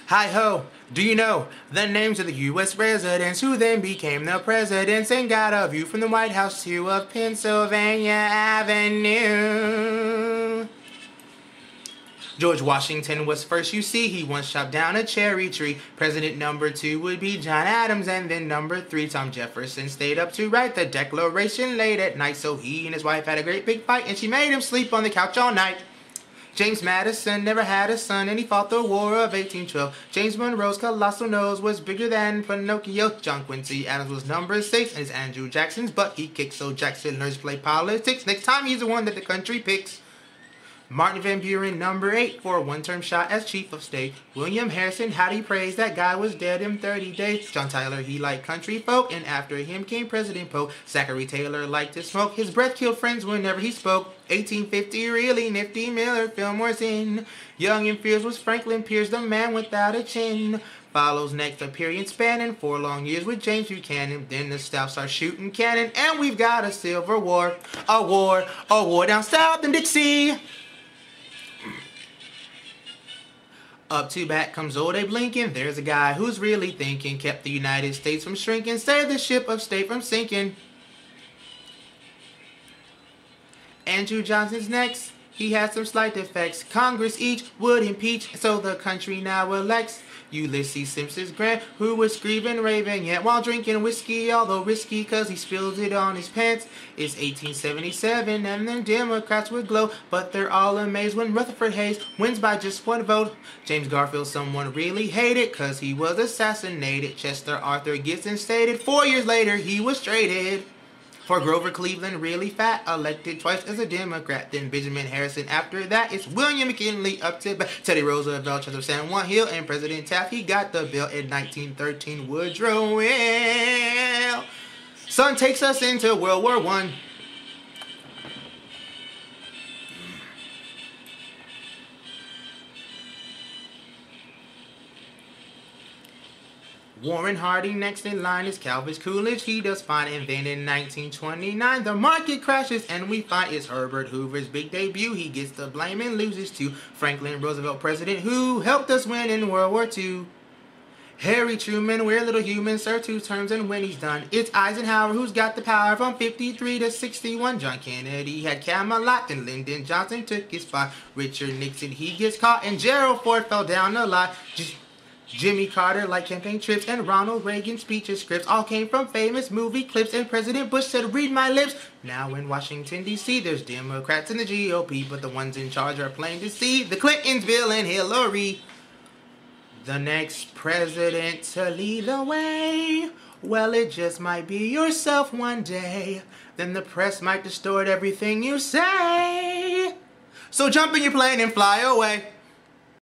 Hi-ho, do you know the names of the U.S. presidents who then became the presidents and got a view from the White House to of Pennsylvania Avenue? George Washington was first, you see, he once chopped down a cherry tree. President number 2 would be John Adams, and then number 3, Tom Jefferson, stayed up to write the Declaration late at night. So he and his wife had a great big fight, and she made him sleep on the couch all night. James Madison never had a son, and he fought the War of 1812. James Monroe's colossal nose was bigger than Pinocchio. John Quincy Adams was number 6, and it's Andrew Jackson's butt he kicked, so Jackson learns to play politics. Next time he's the one that the country picks. Martin Van Buren, number 8, for a one-term shot as chief of state. William Harrison, how'd he praise that guy was dead in 30 days. John Tyler, he liked country folk, and after him came President Polk. Zachary Taylor liked to smoke, his breath killed friends whenever he spoke. 1850, really nifty, Miller Fillmore's in. Young and fierce was Franklin Pierce, the man without a chin. Follows next a period spanning 4 long years with James Buchanan. Then the South starts shooting cannon, and we've got a Civil War. A war down south in Dixie. Up to bat comes old Abe Lincoln. There's a guy who's really thinking. Kept the United States from shrinking. Saved the ship of state from sinking. Andrew Johnson's next. He had some slight defects. Congress each would impeach, so the country now elects Ulysses Simpson Grant, who was grieving, raving yet while drinking whiskey, although risky cause he spilled it on his pants. It's 1877 and then Democrats would glow, but they're all amazed when Rutherford Hayes wins by just 1 vote. James Garfield someone really hated cause he was assassinated. Chester Arthur gets instated. 4 years later he was traded for Grover Cleveland, really fat, elected twice as a Democrat. Then Benjamin Harrison. After that, it's William McKinley up to Teddy Roosevelt, Chester San Juan Hill, and President Taft. He got the bill in 1913. Woodrow Wilson. Son takes us into World War I. Warren Harding next in line is Calvin Coolidge. He does fine, and then in 1929 the market crashes and we find it's Herbert Hoover's big debut. He gets the blame and loses to Franklin Roosevelt, president who helped us win in World War II. Harry Truman, we're little humans, serve 2 terms, and when he's done, it's Eisenhower who's got the power from 53 to 61. John Kennedy had Camelot, and Lyndon Johnson took his spot. Richard Nixon, he gets caught, and Gerald Ford fell down a lot. Jimmy Carter liked campaign trips, and Ronald Reagan speeches scripts all came from famous movie clips, and President Bush said, read my lips. Now in Washington, D.C., there's Democrats in the GOP, but the ones in charge are plain to see. The Clintons, Bill and Hillary. The next president to lead the way, well, it just might be yourself one day. Then the press might distort everything you say. So jump in your plane and fly away.